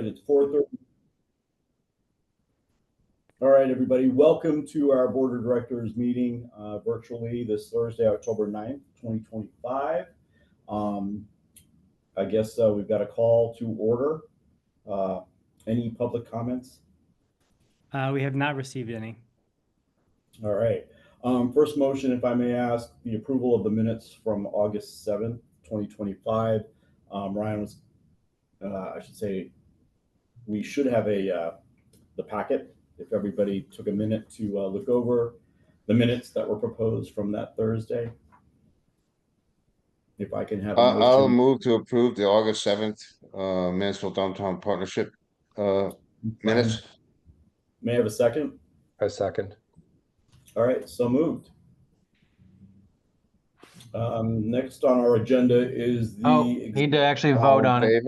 and it's 4:30. All right, everybody, welcome to our Board of Directors meeting virtually this Thursday, October 9th, 2025. I guess we've got a call to order. Any public comments? We have not received any. All right. First motion, if I may ask, the approval of the minutes from August 7th, 2025. Ryan was, I should say, we should have the packet. If everybody took a minute to look over the minutes that were proposed from that Thursday. If I can have a motion. I'll move to approve the August 7th Mansfield Downtown Partnership minutes. May I have a second? A second. All right, so moved. Next on our agenda is the need to actually vote on it.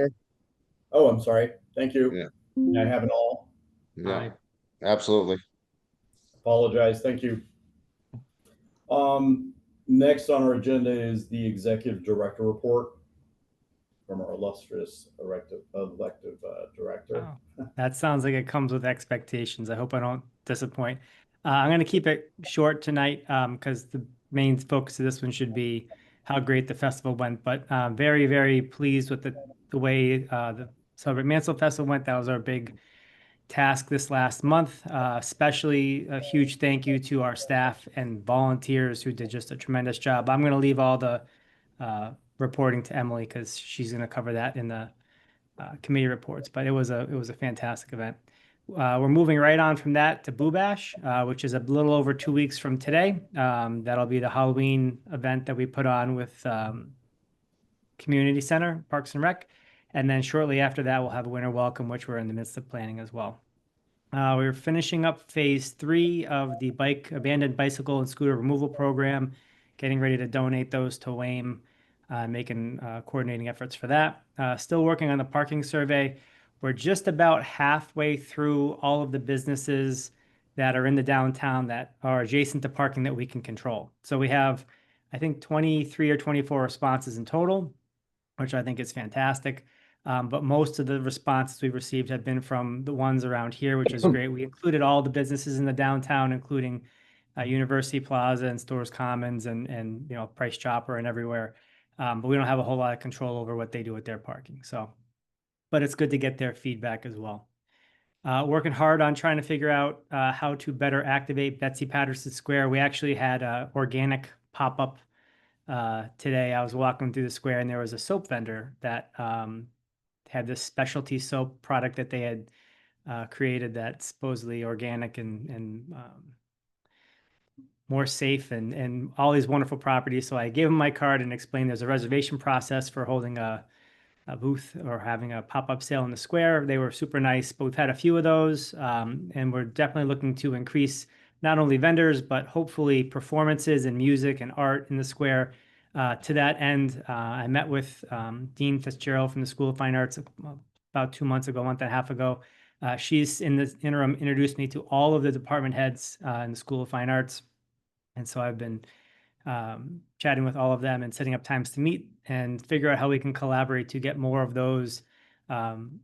Oh, I'm sorry. Thank you. Yeah. Can I have an all? Yeah, absolutely. Apologize. Thank you. Next on our agenda is the executive director report from our illustrious elective director. Oh, that sounds like it comes with expectations. I hope I don't disappoint. I'm going to keep it short tonight because the main focus of this one should be how great the festival went. But very, very pleased with the way the Celebrate Mansfield Festival went. That was our big task this last month. Especially a huge thank you to our staff and volunteers who did just a tremendous job. I'm going to leave all the reporting to Emily because she's going to cover that in the committee reports. But it was a fantastic event. We're moving right on from that to Boo Bash, which is a little over 2 weeks from today. That'll be the Halloween event that we put on with Community Center, Parks and Rec. And then shortly after that, we'll have a winter welcome, which we're in the midst of planning as well. We're finishing up phase 3 of the abandoned bicycle and scooter removal program, getting ready to donate those to WAME, making coordinating efforts for that. Still working on the parking survey. We're just about halfway through all of the businesses that are in the downtown that are adjacent to parking that we can control. So we have, I think, 23 or 24 responses in total, which I think is fantastic. But most of the responses we've received have been from the ones around here, which is great. We included all the businesses in the downtown, including University Plaza and Stores Commons and Price Chopper and everywhere. But we don't have a whole lot of control over what they do with their parking. But it's good to get their feedback as well. Working hard on trying to figure out how to better activate Betsy Patterson Square. We actually had an organic pop-up today. I was walking through the square and there was a soap vendor that had this specialty soap product that they had created that's supposedly organic and more safe and all these wonderful properties. So I gave them my card and explained there's a reservation process for holding a booth or having a pop-up sale in the square. They were super nice, but we've had a few of those and we're definitely looking to increase not only vendors, but hopefully performances and music and art in the square. To that end, I met with Dean Fitzgerald from the School of Fine Arts about 2 months ago, a month and a half ago. She's in the interim introduced me to all of the department heads in the School of Fine Arts. And so I've been chatting with all of them and setting up times to meet and figure out how we can collaborate to get more of those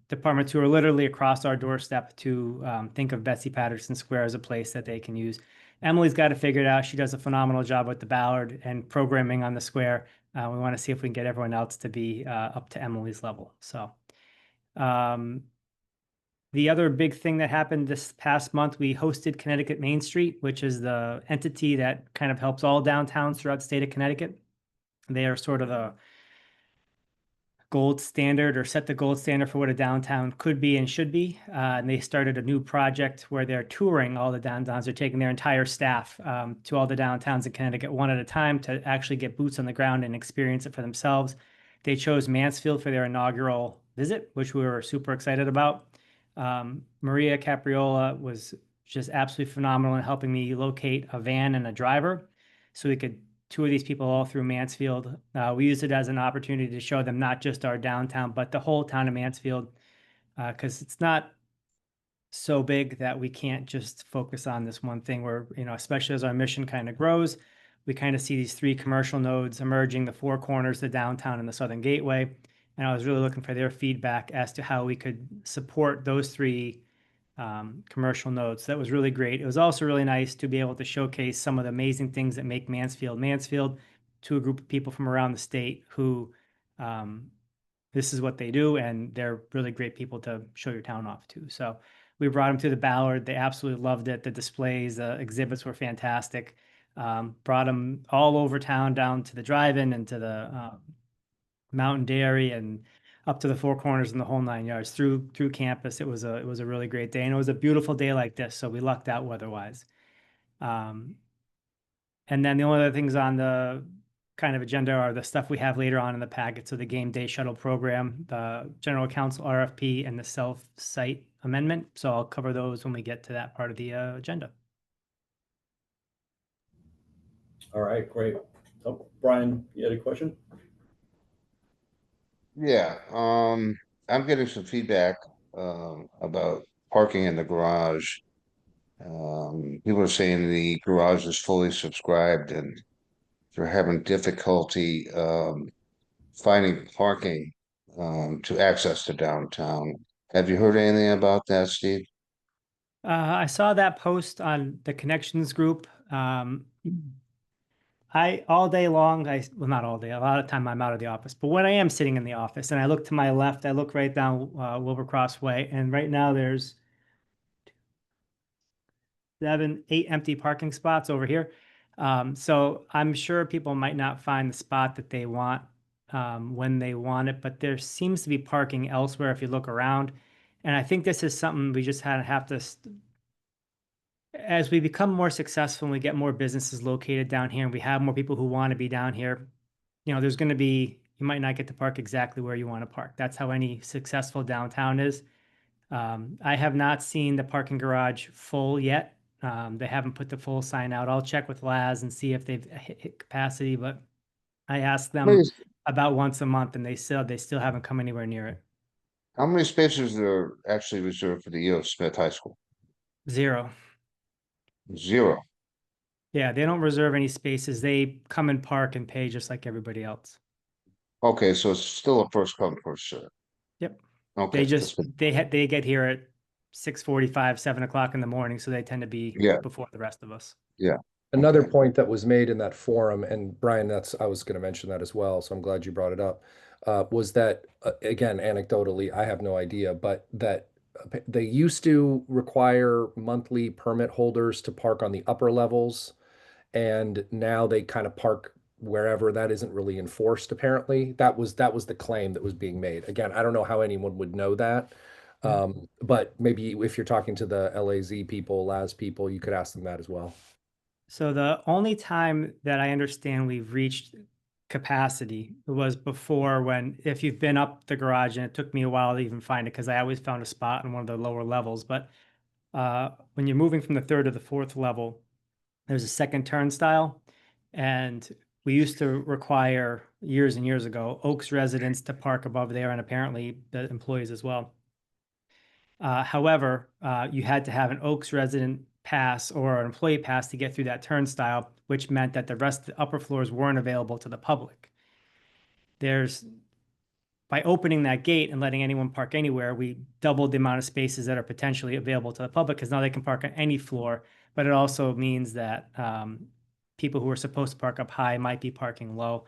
departments who are literally across our doorstep to think of Betsy Patterson Square as a place that they can use. Emily's got to figure it out. She does a phenomenal job with the Ballard and programming on the square. We want to see if we can get everyone else to be up to Emily's level. So the other big thing that happened this past month, we hosted Connecticut Main Street, which is the entity that kind of helps all downtowns throughout the state of Connecticut. They are sort of the gold standard or set the gold standard for what a downtown could be and should be. And they started a new project where they're touring all the downtowns. They're taking their entire staff to all the downtowns in Connecticut one at a time to actually get boots on the ground and experience it for themselves. They chose Mansfield for their inaugural visit, which we were super excited about. Maria Capriola was just absolutely phenomenal in helping me locate a van and a driver so we could tour these people all through Mansfield. We used it as an opportunity to show them not just our downtown, but the whole town of Mansfield, because it's not so big that we can't just focus on this one thing where, especially as our mission kind of grows, we kind of see these 3 commercial nodes emerging, the 4 corners, the downtown and the Southern Gateway. And I was really looking for their feedback as to how we could support those three commercial nodes. That was really great. It was also really nice to be able to showcase some of the amazing things that make Mansfield to a group of people from around the state who this is what they do, and they're really great people to show your town off to. So we brought them to the Ballard. They absolutely loved it. The displays, the exhibits were fantastic. Brought them all over town, down to the drive-in and to the Mountain Dairy and up to the Four Corners and the whole 9 yards through campus. It was a really great day, and it was a beautiful day like this, so we lucked out weather-wise. And then the only other things on the kind of agenda are the stuff we have later on in the packet. So the game day shuttle program, the general council RFP, and the self-site amendment. So I'll cover those when we get to that part of the agenda. All right, great. Oh, Brian, you had a question? Yeah, I'm getting some feedback about parking in the garage. People are saying the garage is fully subscribed and they're having difficulty finding parking to access the downtown. Have you heard anything about that, Steve? I saw that post on the connections group. I all day long, well, not all day, a lot of time I'm out of the office, but when I am sitting in the office and I look to my left, I look right down Wilbercross Way, and right now there's 7, 8 empty parking spots over here. So I'm sure people might not find the spot that they want when they want it, but there seems to be parking elsewhere if you look around. And I think this is something we just have to, as we become more successful and we get more businesses located down here and we have more people who want to be down here, there's going to be, you might not get to park exactly where you want to park. That's how any successful downtown is. I have not seen the parking garage full yet. They haven't put the full sign out. I'll check with Laz and see if they've hit capacity, but I ask them about once a month and they still haven't come anywhere near it. How many spaces are actually reserved for the E.O. Smith High School? 0. 0. Yeah, they don't reserve any spaces. They come and park and pay just like everybody else. Okay, so it's still a first come, first serve. Yep. Okay. They get here at 6:45, 7 o'clock in the morning, so they tend to be before the rest of us. Yeah. Another point that was made in that forum, and Brian, I was going to mention that as well, so I'm glad you brought it up, was that, again, anecdotally, I have no idea, but that they used to require monthly permit holders to park on the upper levels, and now they kind of park wherever. That isn't really enforced, apparently. That was the claim that was being made. Again, I don't know how anyone would know that. But maybe if you're talking to the LAZ people, LAZ people, you could ask them that as well. So the only time that I understand we've reached capacity was before, when, if you've been up the garage, and it took me a while to even find it because I always found a spot on one of the lower levels, but when you're moving from the 3rd to the 4th level, there's a second turnstile, and we used to require, years and years ago, Oaks residents to park above there, and apparently the employees as well. However, you had to have an Oaks resident pass or an employee pass to get through that turnstile, which meant that the rest of the upper floors weren't available to the public. By opening that gate and letting anyone park anywhere, we doubled the amount of spaces that are potentially available to the public, because now they can park on any floor. But it also means that people who are supposed to park up high might be parking low.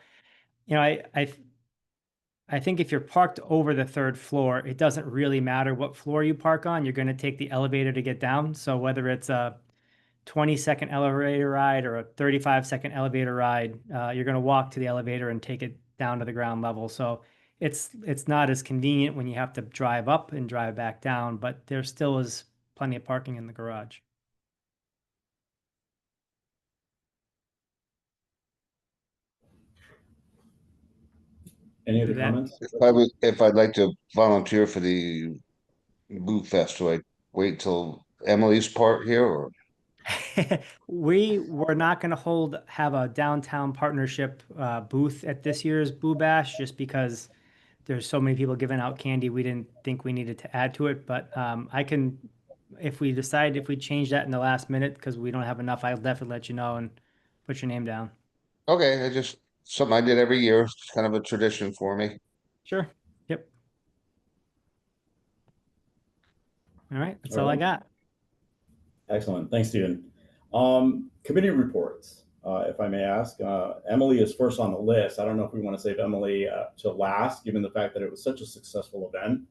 I think if you're parked over the 3rd floor, it doesn't really matter what floor you park on. You're going to take the elevator to get down. So whether it's a 20-second elevator ride or a 35-second elevator ride, you're going to walk to the elevator and take it down to the ground level. So it's not as convenient when you have to drive up and drive back down, but there still is plenty of parking in the garage. Any other comments? If I'd like to volunteer for the Boo Fest, do I wait till Emily's part here, or? We were not going to have a downtown partnership booth at this year's Boo Bash, just because there's so many people giving out candy. We didn't think we needed to add to it, but I can, if we change that in the last minute because we don't have enough, I'll definitely let you know and put your name down. Okay, something I did every year. It's kind of a tradition for me. Sure. All right, that's All all I right. got. Excellent. Thanks, Stephen. Committee reports, if I may ask. Emily is first on the list. I don't know if we want to save Emily to last, given the fact that it was such a successful event.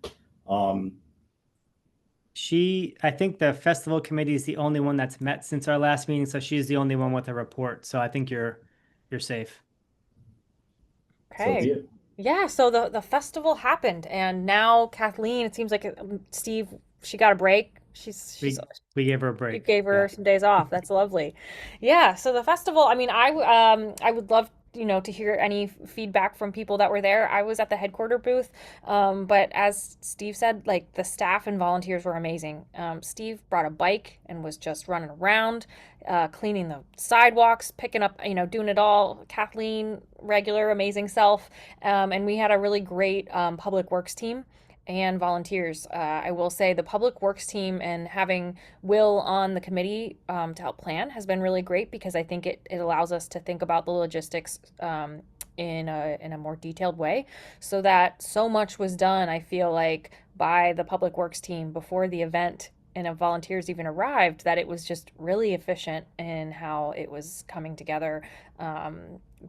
I think the festival committee is the only one that's met since our last meeting, so she's the only one with a report. So I think you're safe. So be Okay. it. Yeah, so the festival happened, and now Kathleen, it seems like Steve, she got a break. We gave her a You break. gave her some days off. That's lovely. Yeah, so the festival, I mean, I would love, to hear any feedback from people that were there. I was at the headquarter booth, but as Steve said, like the staff and volunteers were amazing. Steve brought a bike and was just running around, cleaning the sidewalks, picking up, doing it all. Kathleen, regular, amazing self, and we had a really great public works team and volunteers. I will say the public works team and having Will on the committee to help plan has been really great, because I think it allows us to think about the logistics in a more detailed way, so that so much was done, I feel like, by the public works team before the event and if volunteers even arrived, that it was just really efficient in how it was coming together.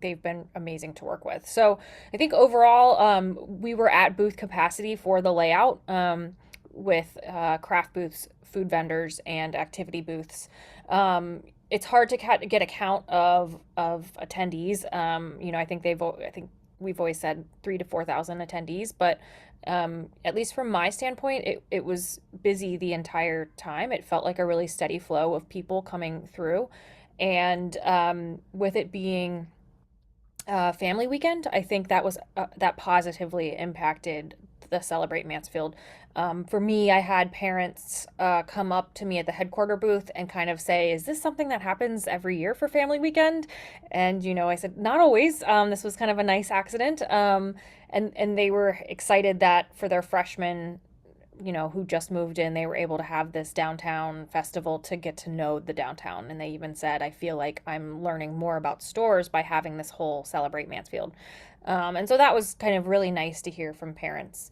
They've been amazing to work with. So I think overall, we were at booth capacity for the layout, with craft booths, food vendors, and activity booths. It's hard to get a count of attendees. I think we've always said 3,000 to 4,000 attendees, but at least from my standpoint, it was busy the entire time. It felt like a really steady flow of people coming through, and with it being family weekend, I think that positively impacted the Celebrate Mansfield. For me, I had parents come up to me at the headquarter booth and kind of say, "Is this something that happens every year for family weekend?" And I said, "Not always. This was kind of a nice accident." And they were excited that for their freshmen, who just moved in, they were able to have this downtown festival to get to know the downtown. And they even said, "I feel like I'm learning more about stores by having this whole Celebrate Mansfield." And so that was kind of really nice to hear from parents.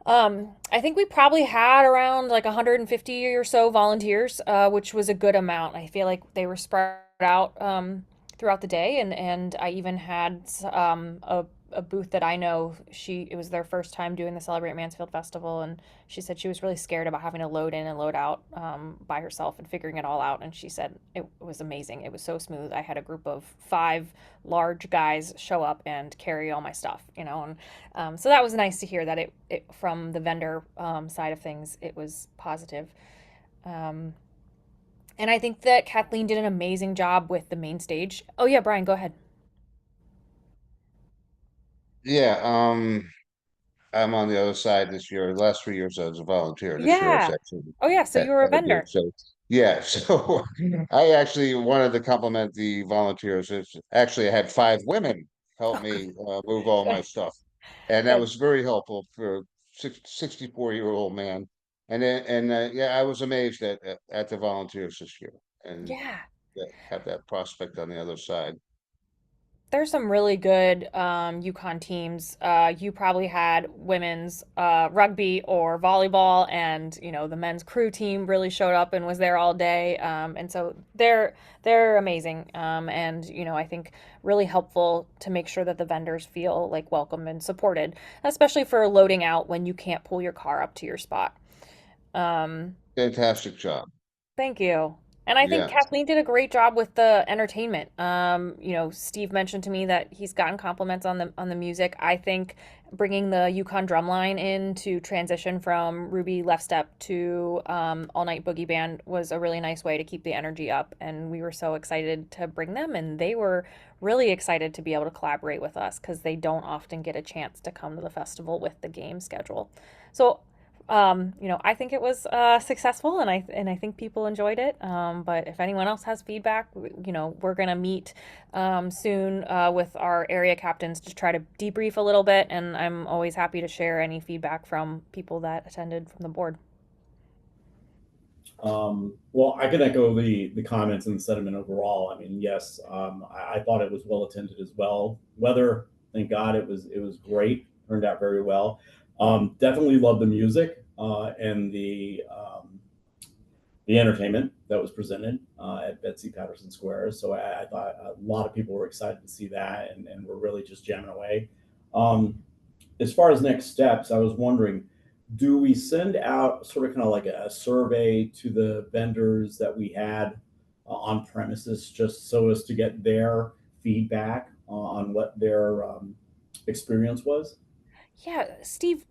I think we probably had around like 150 or so volunteers, which was a good amount. I feel like they were spread out throughout the day, and I even had a booth that I know, it was their first time doing the Celebrate Mansfield Festival, and she said she was really scared about having to load in and load out by herself and figuring it all out. And she said it was amazing. It was so smooth. I had a group of 5 large guys show up and carry all my stuff, and so that was nice to hear that it from the vendor side of things, it was positive. And I think that Kathleen did an amazing job with the main stage. Oh yeah, Brian, go ahead. Yeah, I'm on the other side this year. The last 3 years I was a volunteer. This year I was Yeah. actually Oh yeah, so you were a at a booth. vendor. So yeah, so I actually wanted to compliment the volunteers. Actually, I had 5 women help me move all my Good. stuff, and that Good. was very helpful for a 64-year-old man. And yeah, I was amazed at the volunteers this year, and Yeah. have that prospect on the other side. There's some really good Yukon teams. You probably had women's rugby or volleyball, and the men's crew team really showed up and was there all day. And so they're amazing. And I think really helpful to make sure that the vendors feel like welcome and supported, especially for loading out when you can't pull your car up to your spot. Um, Fantastic job. Thank you. And I think Yeah. Kathleen did a great job with the entertainment. Steve mentioned to me that he's gotten compliments on the music. I think bringing the Yukon drumline in to transition from Ruby Left Step to All Night Boogie Band was a really nice way to keep the energy up. And we were so excited to bring them, and they were really excited to be able to collaborate with us, because they don't often get a chance to come to the festival with the game schedule. So I think it was successful, and I think people enjoyed it. But if anyone else has feedback, we're gonna meet soon with our area captains to try to debrief a little bit, and I'm always happy to share any feedback from people that attended from the board. Well, I can echo the comments and the sentiment overall. I mean, yes, I thought it was well attended as well. Weather, thank God, it was great. Turned out very well. Definitely love the music and the entertainment that was presented at Betsy Patterson Square. So I thought a lot of people were excited to see that, and we're really just jamming away. As far as next steps, I was wondering, do we send out sort of kind of like a survey to the vendors that we had on premises, just so as to get their feedback on what their experience was? Yeah, Steve,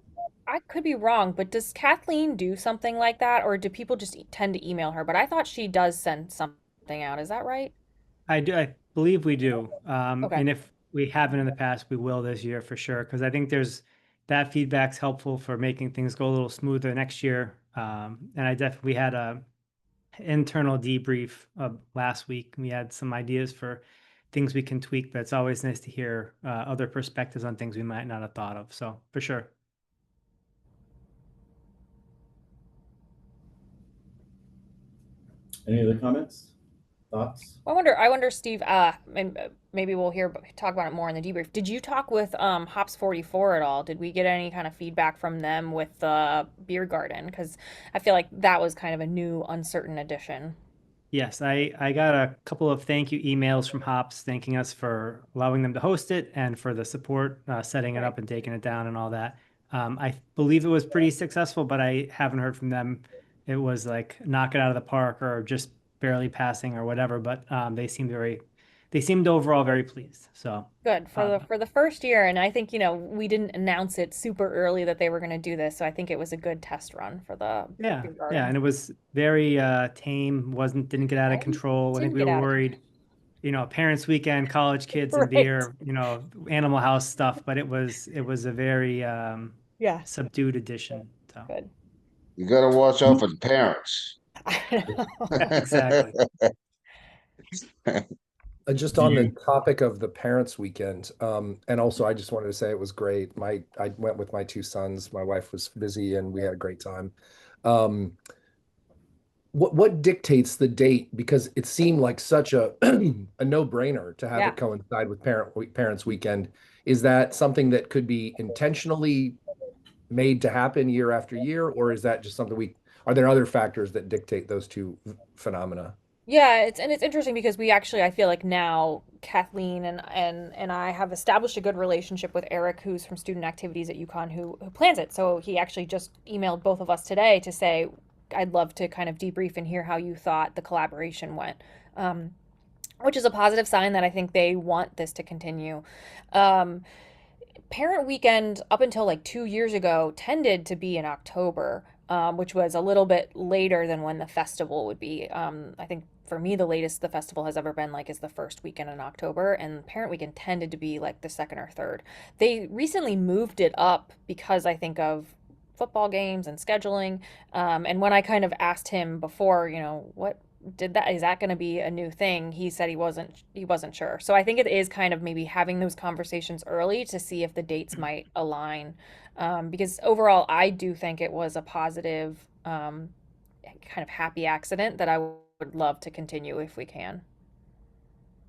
I could be wrong, but does Kathleen do something like that, or do people just tend to email her? But I thought she does send something out. Is that right? I do. I believe we do. Okay, And if we haven't in the past, we will this year for sure. Because I think there's that feedback's helpful for making things go a little smoother next year. And I definitely had a internal debrief last week. We had some ideas for things we can tweak, but it's always nice to hear other perspectives on things we might not have thought of. So for sure. Any other comments, thoughts? I wonder, Steve. Maybe we'll talk about it more in the debrief. Did you talk with Hops 44 at all? Did we get any kind of feedback from them with the beer garden? Because I feel like that was kind of a new, uncertain addition. Yes, I got a couple of thank you emails from Hops thanking us for allowing them to host it and for the support, setting it Right. up and taking it down and all that. I believe it was pretty successful, but I haven't heard from them. It was like knock it out of the park or just barely passing or whatever. But they seemed overall very pleased. So Good for uh, the first year, and I think we didn't announce it super early that they were going to do this, so I think it was a good test run for the yeah, beer yeah, garden. and it was very tame. Didn't get out of Right? control. I think Didn't we get were out of worried, parents' weekend, college kids and right. beer, Animal House stuff, but it was a very Yeah, subdued edition. So good. You gotta watch out for the parents. yeah, exactly. Just Do on the you? topic of the parents' weekend, and also I just wanted to say it was great. I went with my two sons. My wife was busy, and we had a great time. Um, what dictates the date? Because it seemed like such a a no-brainer to have Yeah. it coincide with parents' weekend. Is that something that could be intentionally made to happen year after year, or is that just something are there other factors that dictate those two phenomena? Yeah, it's interesting because we actually I feel like now Kathleen and I have established a good relationship with Eric, who's from student activities at UConn, who plans it. So he actually just emailed both of us today to say, I'd love to kind of debrief and hear how you thought the collaboration went. Which is a positive sign that I think they want this to continue. Um, Parent weekend up until like 2 years ago tended to be in October, which was a little bit later than when the festival would be. I think for me, the latest the festival has ever been like is the first weekend in October, and parent weekend tended to be like the second or third. They recently moved it up because I think of football games and scheduling. And when I kind of asked him before, what did that is that going to be a new thing, he said he wasn't sure. So I think it is kind of maybe having those conversations early to see if the dates might align, because overall I do think it was a positive, kind of happy accident that I would love to continue if we can.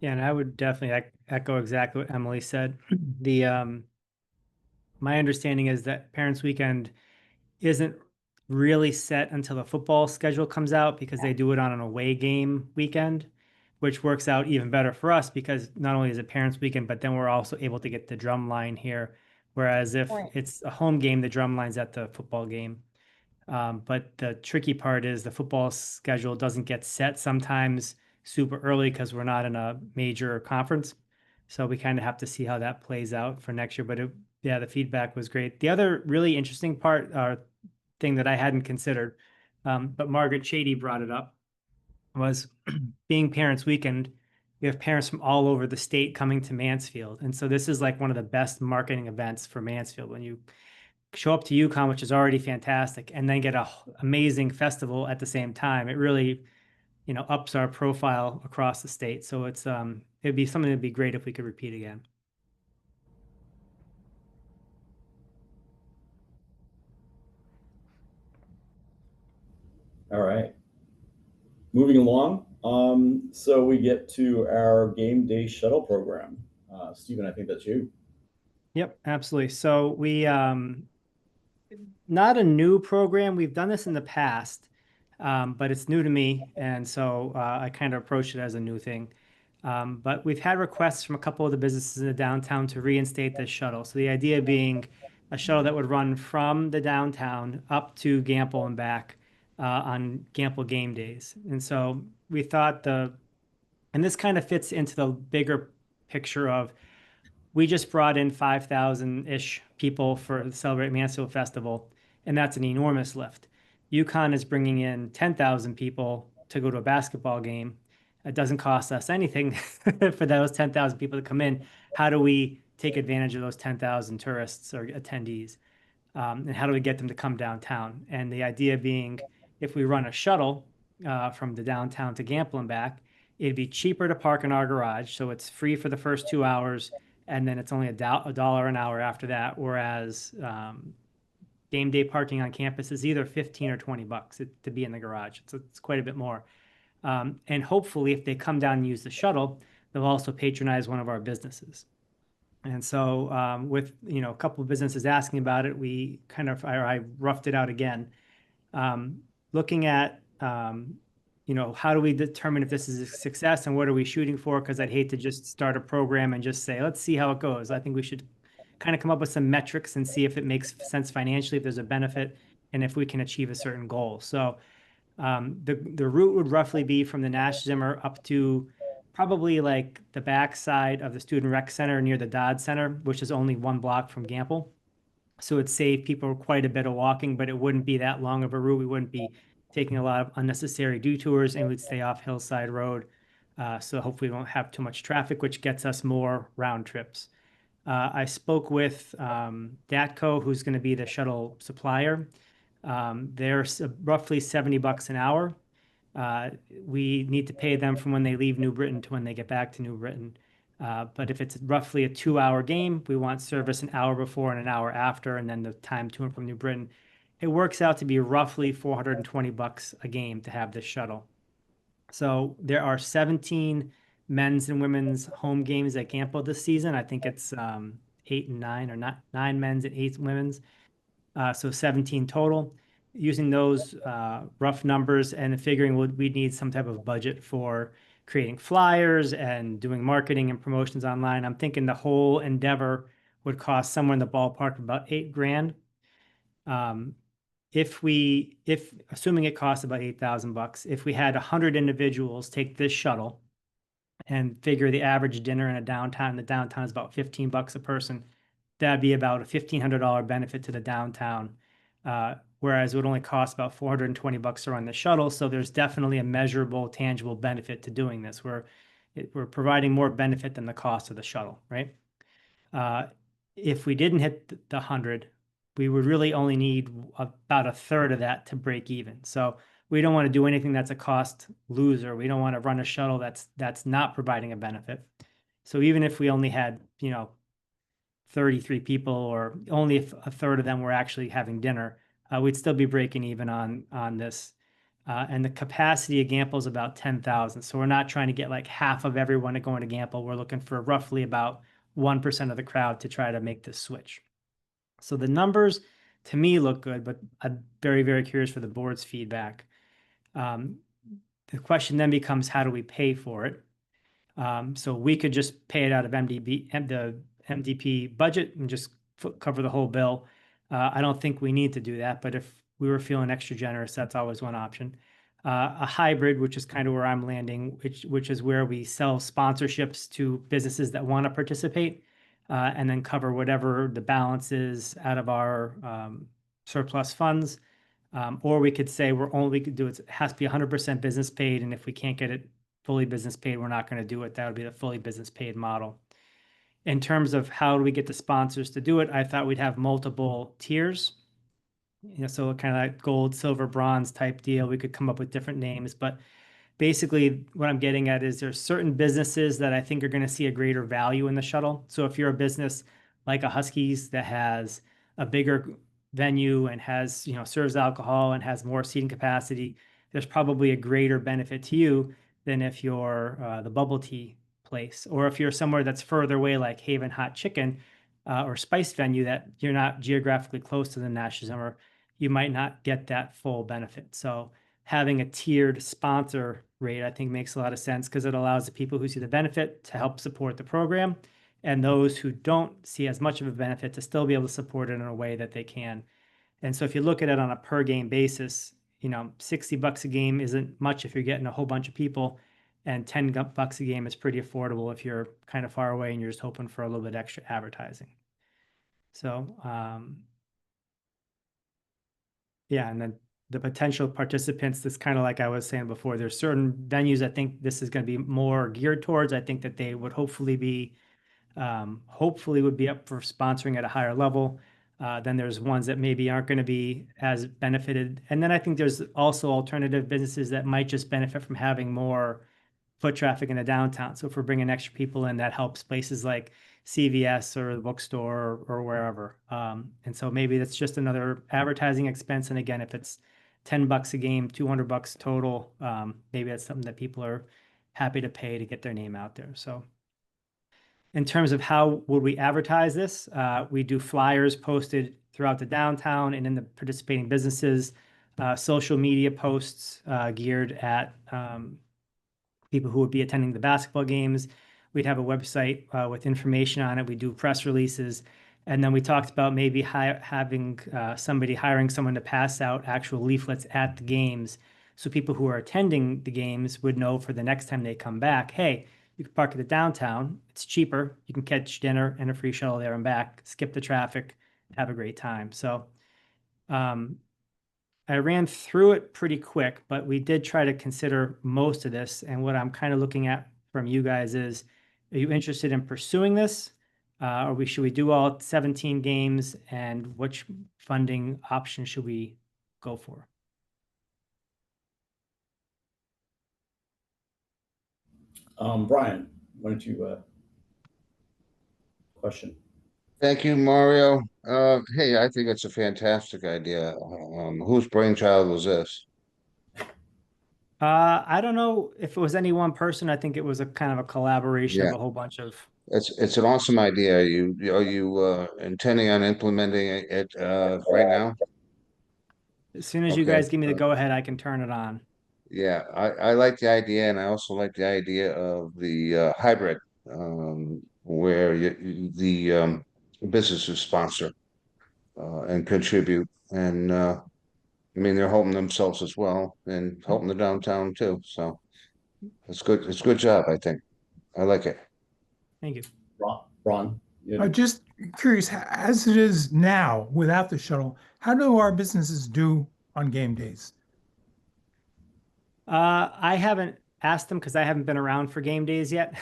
Yeah, and I would definitely echo exactly what Emily said. The My understanding is that Parents Weekend isn't really set until the football schedule comes out because they do it on an away game weekend, which works out even better for us because not only is it Parents Weekend, but then we're also able to get the drum line here. Whereas if Right. it's a home game, the drum line's at the football game. But the tricky part is the football schedule doesn't get set sometimes super early because we're not in a major conference. So we kind of have to see how that plays out for next year. But yeah, the feedback was great. The other really interesting part, thing that I hadn't considered, but Margaret Shady brought it up, was being Parents Weekend. We have parents from all over the state coming to Mansfield. And so this is like one of the best marketing events for Mansfield when you show up to UConn, which is already fantastic, and then get a amazing festival at the same time. It really, ups our profile across the state. So it'd be something that'd be great if we could repeat again. All right. Moving along. So we get to our game day shuttle program. Stephen, I think that's you. Yep, absolutely. So we not a new program. We've done this in the past, but it's new to me, and so I kind of approach it as a new thing. But we've had requests from a couple of the businesses in the downtown to reinstate this shuttle. So the idea being a shuttle that would run from the downtown up to Gamble and back on Gamble game days. And so we thought and this kind of fits into the bigger picture of we just brought in 5,000-ish people for the Celebrate Mansfield Festival, and that's an enormous lift. UConn is bringing in 10,000 people to go to a basketball game. It doesn't cost us anything for those 10,000 people to come in. How do we take advantage of those 10,000 tourists or attendees? And how do we get them to come downtown? And the idea being, if we run a shuttle from the downtown to Gamble and back, it'd be cheaper to park in our garage. So it's free for the first 2 hours, and then it's only $1 an hour after that. Whereas game day parking on campus is either 15 or 20 bucks to be in the garage. It's quite a bit more. And hopefully, if they come down and use the shuttle, they'll also patronize one of our businesses. And so with, a couple of businesses asking about it, I roughed it out again. Looking at, how do we determine if this is a success and what are we shooting for? Because I'd hate to just start a program and just say, let's see how it goes. I think we should kind of come up with some metrics and see if it makes sense financially, if there's a benefit, and if we can achieve a certain goal. So the route would roughly be from the Nash Zimmer up to probably like the backside of the Student Rec Center near the Dodd Center, which is only 1 block from Gamble. So it'd save people quite a bit of walking, but it wouldn't be that long of a route. We wouldn't be taking a lot of unnecessary detours, and we'd stay off Hillside Road. So hopefully we won't have too much traffic, which gets us more round trips. I spoke with DATCO, who's going to be the shuttle supplier. They're roughly 70 bucks an hour. We need to pay them from when they leave New Britain to when they get back to New Britain. But if it's roughly a 2-hour game, we want service an hour before and an hour after, and then the time to and from New Britain. It works out to be roughly 420 bucks a game to have this shuttle. So there are 17 men's and women's home games at Gamble this season. I think it's 8 and 9, or not 9 men's and 8 women's. So 17 total. Using those rough numbers and figuring we'd need some type of budget for creating flyers and doing marketing and promotions online. I'm thinking the whole endeavor would cost somewhere in the ballpark of about $8,000. If assuming it costs about 8,000 bucks, if we had 100 individuals take this shuttle and figure the average dinner in the downtown is about 15 bucks a person, that'd be about a $1,500 benefit to the downtown. Whereas it would only cost about 420 bucks to run the shuttle. So there's definitely a measurable, tangible benefit to doing this. We're providing more benefit than the cost of the shuttle, right? If we didn't hit the 100, we would really only need about a third of that to break even. So we don't want to do anything that's a cost loser. We don't want to run a shuttle that's not providing a benefit. So even if we only had, 33 people, or only if a third of them were actually having dinner, we'd still be breaking even on this. And the capacity of Gamble is about 10,000. So we're not trying to get like half of everyone to go into Gamble. We're looking for roughly about 1% of the crowd to try to make this switch. So the numbers to me look good, but I'm very, very curious for the board's feedback. The question then becomes, how do we pay for it? So we could just pay it out of the MDP budget and just cover the whole bill. I don't think we need to do that, but if we were feeling extra generous, that's always one option. A hybrid, which is kind of where I'm landing, which is where we sell sponsorships to businesses that want to participate, and then cover whatever the balance is out of our surplus funds. Or we could say it has to be 100% business paid, and if we can't get it fully business paid, we're not going to do it. That would be the fully business paid model. In terms of how do we get the sponsors to do it, I thought we'd have multiple tiers. So kind of like gold, silver, bronze type deal. We could come up with different names, but basically what I'm getting at is there's certain businesses that I think are going to see a greater value in the shuttle. So if you're a business like a Huskies that has a bigger venue and has, serves alcohol and has more seating capacity, there's probably a greater benefit to you than if you're the bubble tea place, or if you're somewhere that's further away like Haven Hot Chicken or Spice Venue that you're not geographically close to the Nash Zimmer. you might not get that full benefit. So having a tiered sponsor rate, I think, makes a lot of sense because it allows the people who see the benefit to help support the program, and those who don't see as much of a benefit to still be able to support it in a way that they can. And so if you look at it on a per game basis, $60 a game isn't much if you're getting a whole bunch of people, and $10 a game is pretty affordable if you're kind of far away and you're just hoping for a little bit extra advertising. So, yeah, and then the potential participants, that's kind of like I was saying before, there's certain venues I think this is going to be more geared towards. I think that they would hopefully would be up for sponsoring at a higher level. Then there's ones that maybe aren't going to be as benefited. And then I think there's also alternative businesses that might just benefit from having more foot traffic in the downtown. So if we're bringing extra people in, that helps places like CVS or the bookstore or wherever. And so maybe that's just another advertising expense. And again, if it's $10 a game, $200 total, maybe that's something that people are happy to pay to get their name out there. So in terms of how would we advertise this, we do flyers posted throughout the downtown and in the participating businesses, social media posts geared at people who would be attending the basketball games. We'd have a website with information on it. We do press releases. And then we talked about maybe hiring someone to pass out actual leaflets at the games. So people who are attending the games would know for the next time they come back, hey, you can park at the downtown. It's cheaper. You can catch dinner and a free shuttle there and back, skip the traffic, have a great time. So I ran through it pretty quick, but we did try to consider most of this. And what I'm kind of looking at from you guys is, are you interested in pursuing this? Or should we do all 17 games, and which funding option should we go for? Brian, why don't you question? Thank you, Mario. Hey, I think it's a fantastic idea. Whose brainchild was this? I don't know if it was any one person. I think it was a kind of a collaboration of Yeah, a whole bunch of. it's an awesome idea. Are you intending on implementing it right now? As soon as you Okay. guys give me the go ahead, I can turn it on. Yeah, I like the idea, and I also like the idea of the hybrid, where the businesses sponsor and contribute, and I mean they're helping themselves as well, and helping the downtown too. So it's good. It's a good job, I think. I like it. Thank you. Ron, I'm just curious, as it is now without the shuttle, how do our businesses do on game days? I haven't asked them because I haven't been around for game days yet.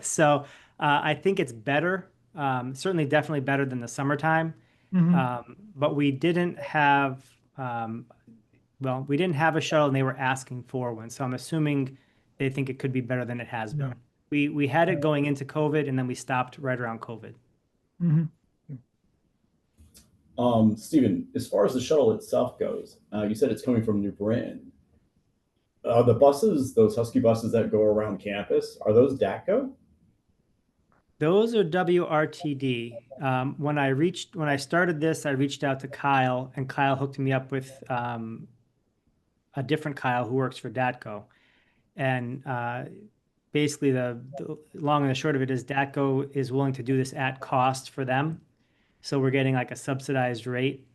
So I think it's better, certainly definitely better than the summertime. But we didn't have, we didn't have a shuttle and they were asking for one. So I'm assuming they think it could be better than it has been. We had it going into COVID, and then we stopped right around COVID. Stephen, as far as the shuttle itself goes, you said it's coming from New Britain. The buses, those Husky buses that go around campus, are those DATCO? Those are WRTD. When I started this, I reached out to Kyle, and Kyle hooked me up with a different Kyle who works for DATCO. And basically, the long and the short of it is DATCO is willing to do this at cost for them. So we're getting like a subsidized rate,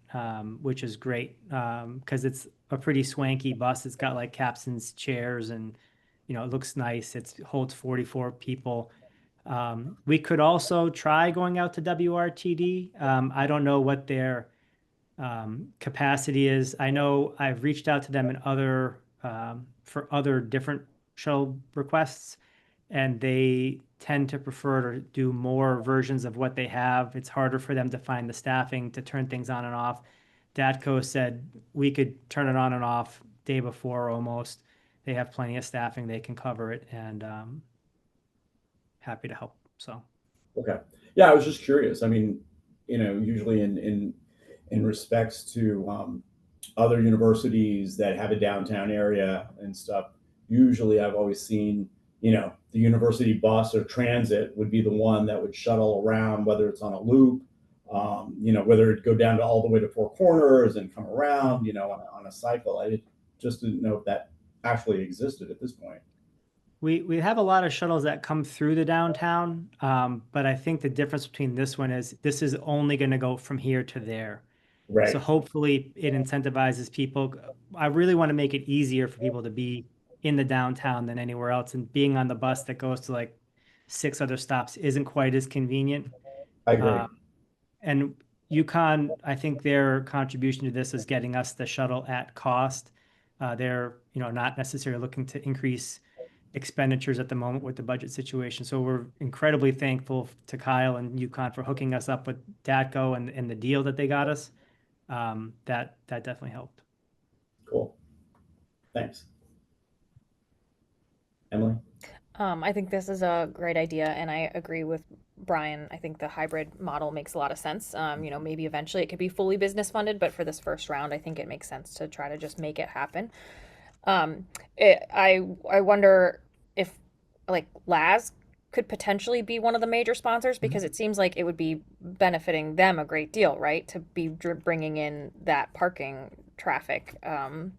which is great because it's a pretty swanky bus. It's got like captain's chairs, and it looks nice. It holds 44 people. We could also try going out to WRTD. I don't know what their capacity is. I know I've reached out to them in for other different shuttle requests, and they tend to prefer to do more versions of what they have. It's harder for them to find the staffing to turn things on and off. DATCO said we could turn it on and off day before almost. They have plenty of staffing, they can cover it, and happy to help. So okay, yeah, I was just curious. I mean, usually in respects to other universities that have a downtown area and stuff, usually I've always seen the university bus or transit would be the one that would shuttle around, whether it's on a loop Whether it go down to all the way to Four Corners and come around, on a cycle. I just didn't know if that actually existed at this point. We have a lot of shuttles that come through the downtown, but I think the difference between this one is this is only going to go from here to there. Right. So hopefully it incentivizes people. I really want to make it easier for people to be in the downtown than anywhere else, and being on the bus that goes to like 6 other stops isn't quite as convenient. I agree. And UConn, I think their contribution to this is getting us the shuttle at cost. They're, not necessarily looking to increase expenditures at the moment with the budget situation. So we're incredibly thankful to Kyle and UConn for hooking us up with DATCO and the deal that they got us. That definitely helped. Cool. Thanks. Emily? I think this is a great idea, and I agree with Brian. I think the hybrid model makes a lot of sense. Maybe eventually it could be fully business funded, but for this first round, I think it makes sense to try to just make it happen. I wonder if like Laz could potentially be one of the major sponsors, because it seems like it would be benefiting them a great deal, right? To be bringing in that parking traffic. And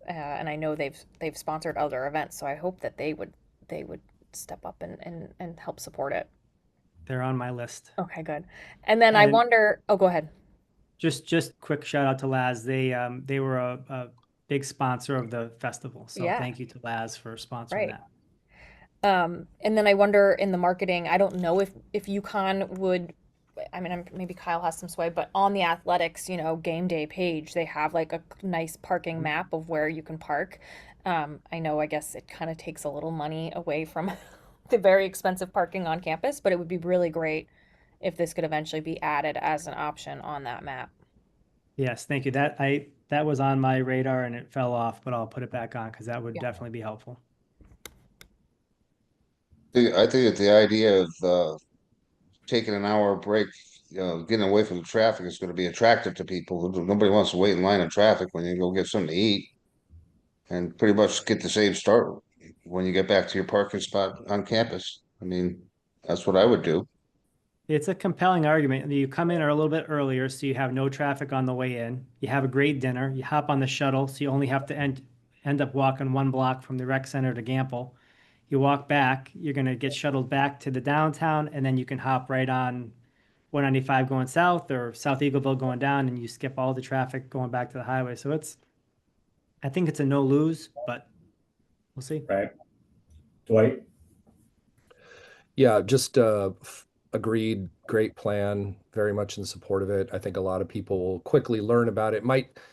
I know they've sponsored other events, so I hope that they would step up and help support it. They're on my list. Okay, good. And then I wonder, oh, go ahead. Just quick shout out to Laz. They were a big sponsor of the festival. So thank you to Laz for sponsoring that. And then I wonder in the marketing, I don't know if UConn would, maybe Kyle has some sway, but on the athletics, game day page, they have like a nice parking map of where you can park. I guess it kind of takes a little money away from the very expensive parking on campus, but it would be really great if this could eventually be added as an option on that map. Yes, thank you. That was on my radar and it fell off, but I'll put it back on because that would definitely be helpful. I think that the idea of taking an hour break, getting away from the traffic is going to be attractive to people. Nobody wants to wait in line in traffic when you go get something to eat, and pretty much get the same start when you get back to your parking spot on campus. That's what I would do. It's a compelling argument. You come in a little bit earlier, so you have no traffic on the way in. You have a great dinner. You hop on the shuttle, so you only have to end up walking 1 block from the rec center to Gamble. You walk back, you're going to get shuttled back to the downtown, and then you can hop right on 195 going south or South Eagleville going down, and you skip all the traffic going back to the highway. So I think it's a no lose, but we'll see. Right. Dwight? Yeah, just agreed. Great plan. Very much in support of it. I think a lot of people will quickly learn about it.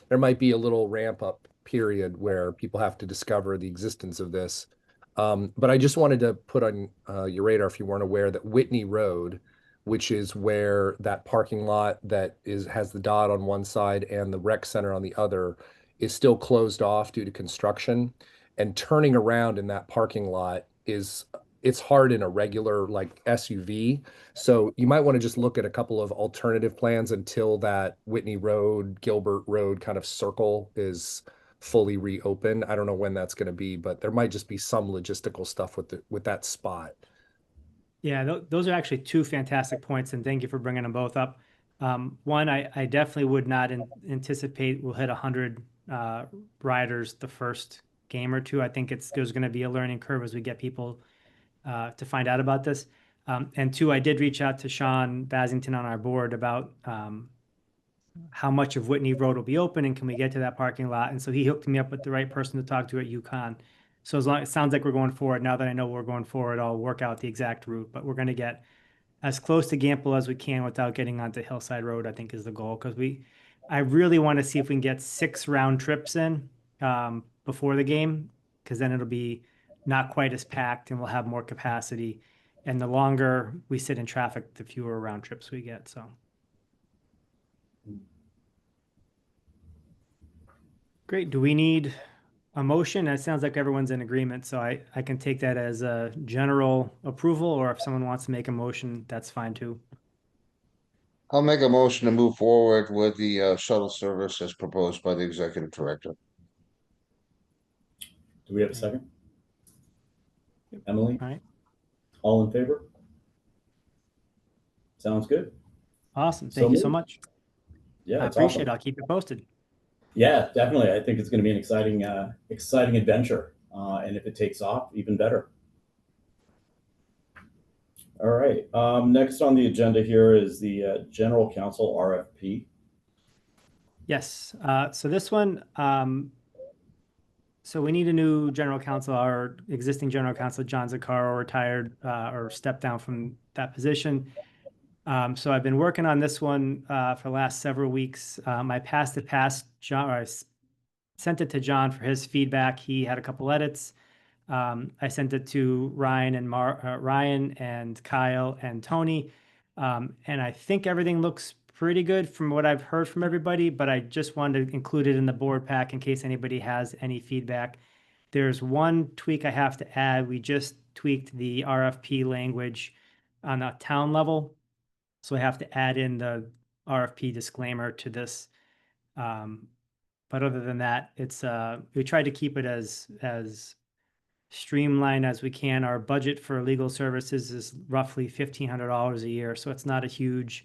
There might be a little ramp up period where people have to discover the existence of this. But I just wanted to put on your radar, if you weren't aware, that Whitney Road, which is where that parking lot that has the dot on one side and the rec center on the other, is still closed off due to construction. And turning around in that parking lot it's hard in a regular like SUV. So you might want to just look at a couple of alternative plans until that Whitney Road, Gilbert Road kind of circle is fully reopened. I don't know when that's going to be, but there might just be some logistical stuff with that spot. Yeah, those are actually 2 fantastic points, and thank you for bringing them both up. One, I definitely would not anticipate we'll hit 100 riders the first game or 2. I think there's going to be a learning curve as we get people to find out about this. And 2, I did reach out to Sean Basington on our board about how much of Whitney Road will be open and can we get to that parking lot. And so he hooked me up with the right person to talk to at UConn. So as long it sounds like we're going forward, now that I know we're going forward, I'll work out the exact route. But we're going to get as close to Gamble as we can without getting onto Hillside Road, I think is the goal. Because I really want to see if we can get 6 round trips in before the game, because then it'll be not quite as packed and we'll have more capacity. And the longer we sit in traffic, the fewer round trips we get. So great. Do we need a motion? It sounds like everyone's in agreement, so I can take that as a general approval, or if someone wants to make a motion, that's fine too. I'll make a motion to move forward with the shuttle service as proposed by the executive director. Do we have a second? Emily? All right. All in favor? Sounds good. Awesome. So Thank you so moved. much. Yeah, I it's appreciate awesome. it. I'll keep you posted. Yeah, definitely. I think it's going to be an exciting adventure. And if it takes off, even better. All right. Next on the agenda here is the General Counsel RFP. Yes. So this one, so we need a new general counsel. Our existing general counsel, John Zaccaro, retired or stepped down from that position. So I've been working on this one for the last several weeks. I passed it past John, or sent it to John for his feedback. He had a couple edits. I sent it to Ryan and Kyle and Tony, and I think everything looks pretty good from what I've heard from everybody. But I just wanted to include it in the board pack in case anybody has any feedback. There's one tweak I have to add. We just tweaked the RFP language on a town level, so I have to add in the RFP disclaimer to this. But other than that, it's we tried to keep it as streamlined as we can. Our budget for legal services is roughly $1,500 a year, so it's not a huge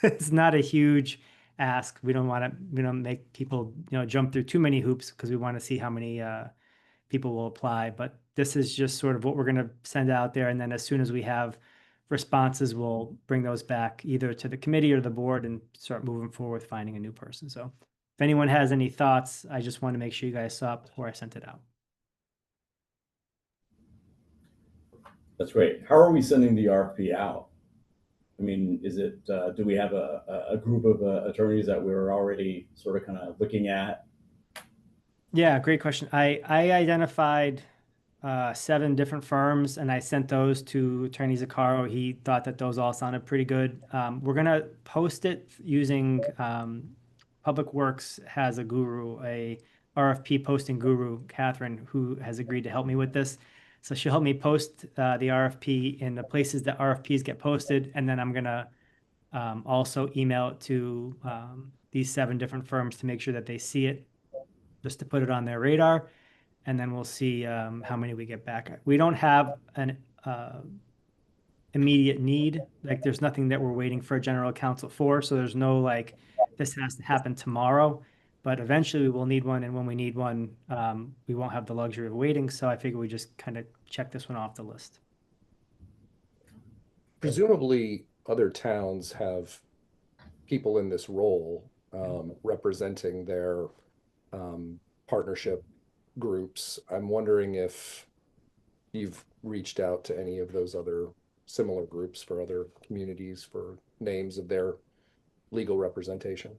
it's not a huge ask. We don't make people jump through too many hoops because we want to see how many people will apply. But this is just sort of what we're going to send out there, and then as soon as we have responses, we'll bring those back either to the committee or the board and start moving forward with finding a new person. So if anyone has any thoughts, I just want to make sure you guys saw it before I sent it out. That's great. How are we sending the RFP out? I mean, is it, do we have a group of attorneys that we're already sort of kind of looking at? Yeah, great question. I identified 7 different firms, and I sent those to Attorney Zaccaro. He thought that those all sounded pretty good. We're gonna post it using Public Works has a RFP posting guru, Catherine, who has agreed to help me with this. So she'll help me post the RFP in the places that RFPs get posted, and then I'm gonna also email it to these 7 different firms to make sure that they see it, just to put it on their radar, and then we'll see how many we get back. We don't have an immediate need. Like there's nothing that we're waiting for a general counsel for. So there's no like, this has to happen tomorrow, but eventually we will need one. And when we need one, we won't have the luxury of waiting. So I figure we just kind of check this one off the list. Presumably other towns have people in this role representing their partnership groups. I'm wondering if you've reached out to any of those other similar groups for other communities for names of their legal representation.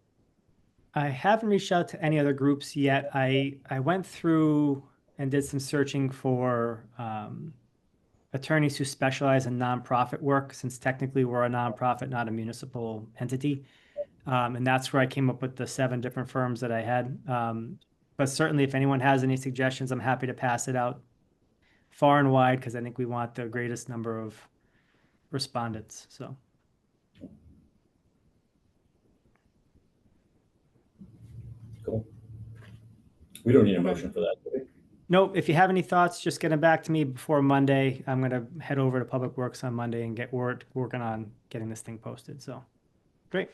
I haven't reached out to any other groups yet. I went through and did some searching for attorneys who specialize in nonprofit work, since technically we're a nonprofit, not a municipal entity. And that's where I came up with the 7 different firms that I had. But certainly if anyone has any suggestions, I'm happy to pass it out far and wide, because I think we want the greatest number of respondents. So. Cool. We don't need a motion for that, do we? Nope. If you have any thoughts, just get them back to me before Monday. I'm going to head over to Public Works on Monday and get working on getting this thing posted. So great.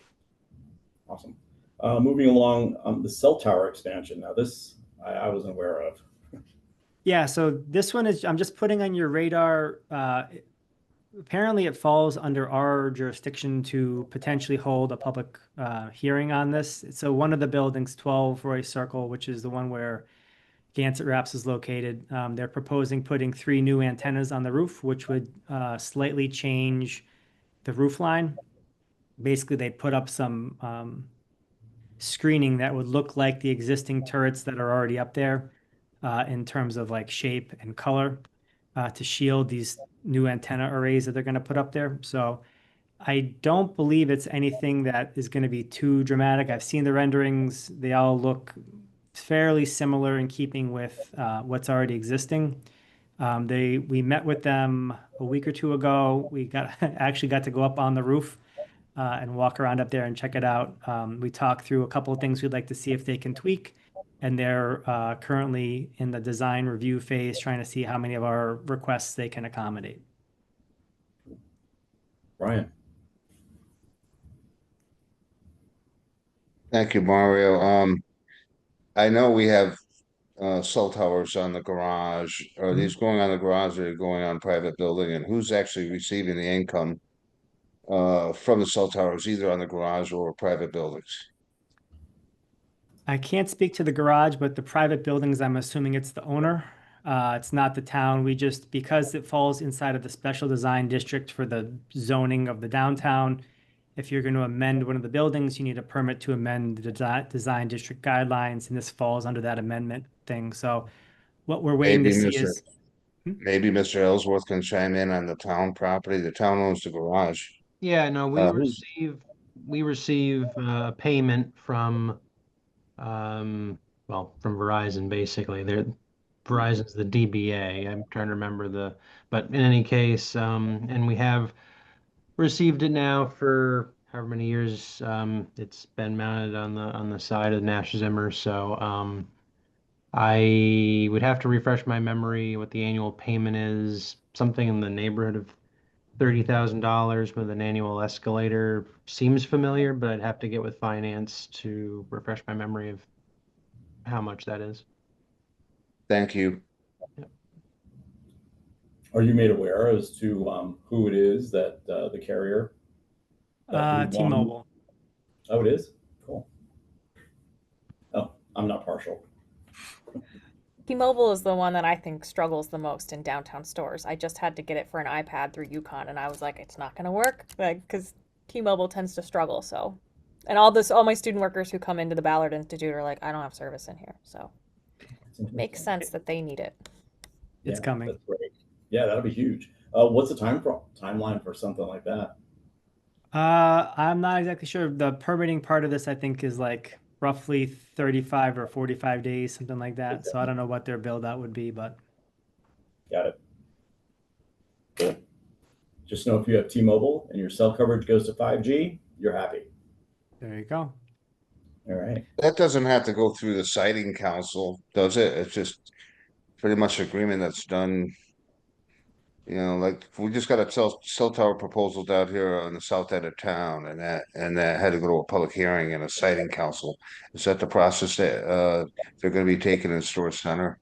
Awesome. Moving along, the cell tower expansion. Now this I wasn't aware of. Yeah, so this one is, I'm just putting on your radar. Apparently it falls under our jurisdiction to potentially hold a public hearing on this. So one of the buildings, 12 Royce Circle, which is the one where Gansett Wraps is located, they're proposing putting 3 new antennas on the roof, which would slightly change the roof line. Basically, they put up some screening that would look like the existing turrets that are already up there in terms of like shape and color to shield these new antenna arrays that they're going to put up there. So I don't believe it's anything that is going to be too dramatic. I've seen the renderings. They all look fairly similar in keeping with what's already existing. We met with them a week or 2 ago. We actually got to go up on the roof and walk around up there and check it out. We talked through a couple of things we'd like to see if they can tweak, and they're currently in the design review phase, trying to see how many of our requests they can accommodate. Brian. Thank you, Mario. I know we have cell towers on the garage. Are these going on the garage or going on private building? And who's actually receiving the income from the cell towers, either on the garage or private buildings? I can't speak to the garage, but the private buildings, I'm assuming it's the owner. It's not the town. We just, because it falls inside of the special design district for the zoning of the downtown, if you're going to amend one of the buildings, you need a permit to amend the design district guidelines, and this falls under that amendment thing. So what we're waiting to Maybe see Mr. is, Hmm? Maybe Mr. Ellsworth can chime in on the town property. The town owns the garage. Yeah, no, we Who's receive payment from from Verizon basically. Verizon's the DBA. I'm trying to remember but in any case, and we have received it now for however many years it's been mounted on the side of Nash Zimmer. So I would have to refresh my memory what the annual payment is, something in the neighborhood of $30,000 with an annual escalator. Seems familiar, but I'd have to get with finance to refresh my memory of how much that is. Thank you. Are you made aware as to who it is that the carrier that we want? T-Mobile. Oh, it is? Cool. Oh, I'm not partial. T-Mobile is the one that I think struggles the most in downtown stores. I just had to get it for an iPad through Yukon, and I was like, it's not going to work, like, because T-Mobile tends to struggle. So, and all my student workers who come into the Ballard Institute are like, I don't have service in here. So, it makes sense that they need it. It's coming. That's great. Yeah, that'll be huge. What's the timeline for something like that? I'm not exactly sure. The permitting part of this, I think, is like roughly 35 or 45 days, something like that. So I don't know what their build out would be, but Got it. Cool. Just know if you have T-Mobile and your cell coverage goes to 5G, you're happy. there you go. All right. That doesn't have to go through the siting council, does it? It's just pretty much agreement that's done. Like we just got a cell tower proposal down here on the south end of town, and that had to go to a public hearing and a siting council. Is that the process that they're going to be taking in Storage Center?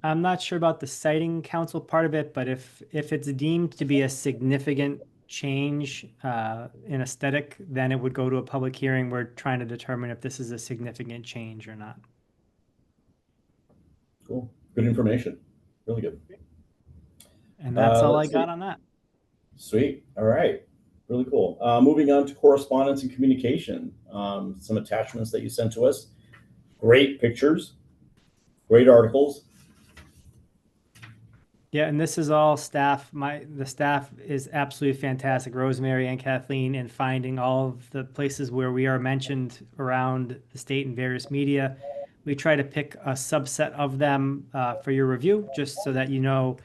I'm not sure about the siting council part of it, but if it's deemed to be a significant change in aesthetic, then it would go to a public hearing. We're trying to determine if this is a significant change or not. Cool. Good information. Really good. And that's all I let's got see. on that. Sweet. All right. Really cool. Moving on to correspondence and communication. Some attachments that you sent to us. Great pictures. Great articles. Yeah, and this is all staff. The staff is absolutely fantastic, Rosemary and Kathleen, in finding all of the places where we are mentioned around the state in various media. We try to pick a subset of them for your review, just so that you know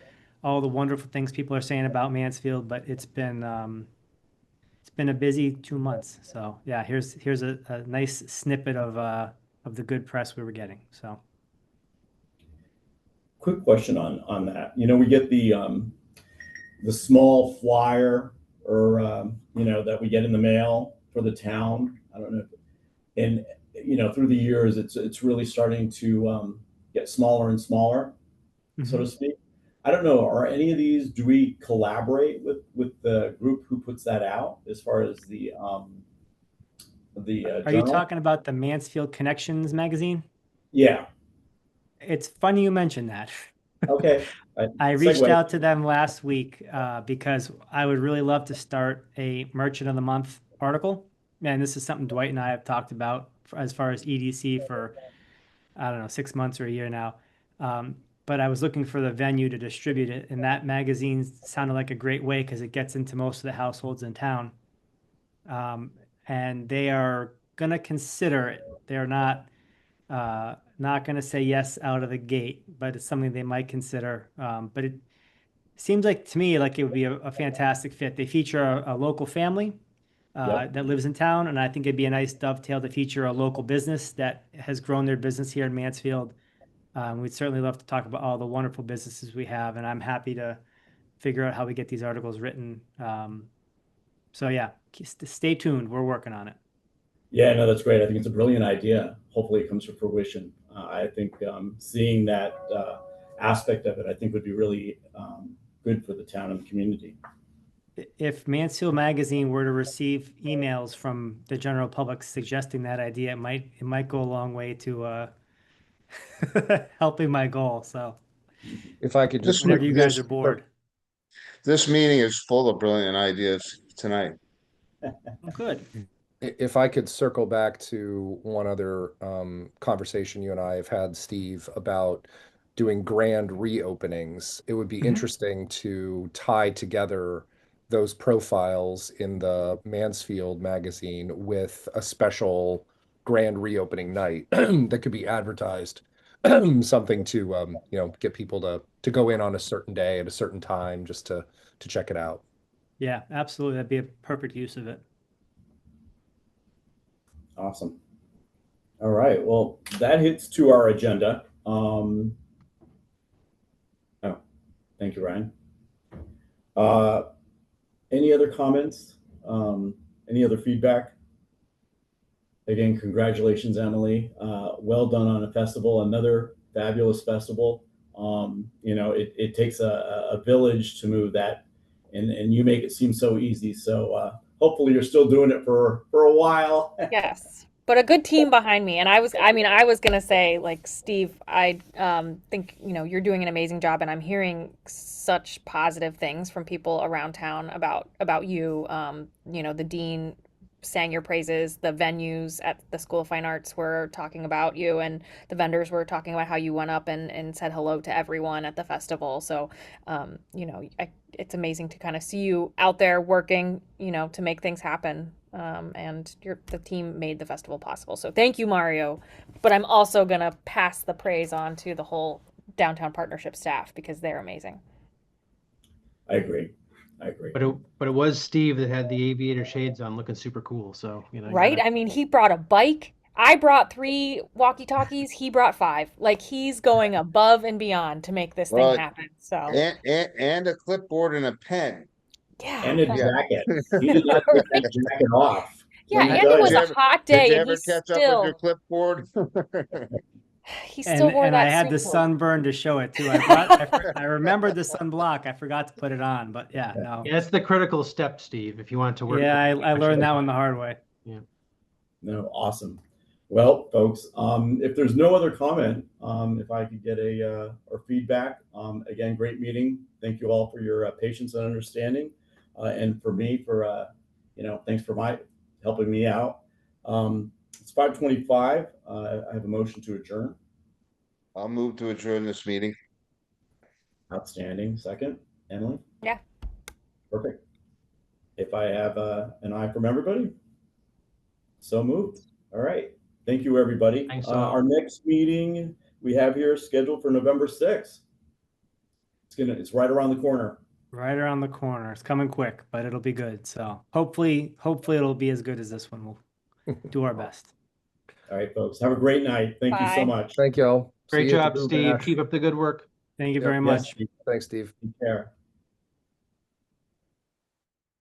all the wonderful things people are saying about Mansfield. But it's been a busy 2 months. So yeah, here's a nice snippet of the good press we were getting. So. Quick question on that. We get the small flyer or that we get in the mail for the town. I don't know, and through the years, it's really starting to get smaller and smaller, so to speak. I don't know. Are any of these? Do we collaborate with the group who puts that out as far as the Are journal? you talking about the Mansfield Connections magazine? Yeah. It's funny you mentioned that. Okay. I reached out to them last week because I would really love to start a Merchant of the Month article. And this is something Dwight and I have talked about as far as EDC for, I don't know, 6 months or a year now. But I was looking for the venue to distribute it. And that magazine sounded like a great way because it gets into most of the households in town. And they are going to consider it. They're not going to say yes out of the gate, but it's something they might consider. But it seems like to me like it would be a fantastic fit. They feature a local family that lives in town, and I think it'd be a nice dovetail to feature a local business that has grown their business here in Mansfield. We'd certainly love to talk about all the wonderful businesses we have, and I'm happy to figure out how we get these articles written. So yeah, stay tuned. We're working on it. Yeah, no, that's great. I think it's a brilliant idea. Hopefully it comes to fruition. I think seeing that aspect of it, I think would be really good for the town and the community. If Mansfield Magazine were to receive emails from the general public suggesting that idea, it might go a long way to helping my goal. So If I could just whenever you guys This, are bored. this meeting is full of brilliant ideas tonight. Oh, good. if I could circle back to one other conversation you and I have had, Steve, about doing grand reopenings, it would be Mhm. interesting to tie together those profiles in the Mansfield magazine with a special grand reopening night that could be advertised. Something to get people to go in on a certain day at a certain time just to check it out. Yeah, absolutely. That'd be a perfect use of it. Awesome. All right. Well, that hits to our agenda. Oh, thank you, Ryan. Any other comments? Any other feedback? Again, congratulations, Emily. Well done on a festival, another fabulous festival. It takes a village to move that, and you make it seem so easy. So hopefully you're still doing it for a while. Yes, but a good team behind me. And I was gonna say, like, Steve, I think, you're doing an amazing job, and I'm hearing such positive things from people around town about you. The dean sang your praises, the venues at the School of Fine Arts were talking about you, and the vendors were talking about how you went up and said hello to everyone at the festival. So, it's amazing to kind of see you out there working, to make things happen. And the team made the festival possible. So thank you, Mario. But I'm also gonna pass the praise on to the whole downtown partnership staff because they're amazing. I agree. But it was Steve that had the aviator shades on, looking super cool. So you Right? I mean, he brought a bike. I brought 3 walkie-talkies. He brought 5. Like, he's going above and beyond to make this thing Well, happen. So and a clipboard and a pen. And a yeah, jacket. He did not take that jacket off. yeah. Let me And tell it was you. a hot Did day, you and ever catch up with your clipboard? he still wore And I that had the suit coat. sunburn to show it too. I remembered the sunblock. I forgot to put it on, but yeah, no. Yeah, that's the critical step, Steve. If you want it to work. Yeah, I learned that one the hard way. Yeah. No, awesome. Well, folks, if there's no other comment, if I could get or feedback, again, great meeting. Thank you all for your patience and understanding, and for me for thanks for helping me out. It's 5:25. I have a motion to adjourn. I'll move to adjourn this meeting. Outstanding. Second, Emily. Yeah. Perfect. If I have an eye from everybody, so moved. All right. Thank you, everybody. Thanks all. Our next meeting we have here scheduled for November 6th. It's right around the corner. Right around the corner. It's coming quick, but it'll be good. So hopefully it'll be as good as this one. We'll do our best. All right, folks. Have a great night. Thank you so Bye. much. Thank y'all. See Great you at the job, Boo Steve. Bash. Keep up the good work. Thank you Yep. very Yes, much. Steve. Thanks, Steve. Take care.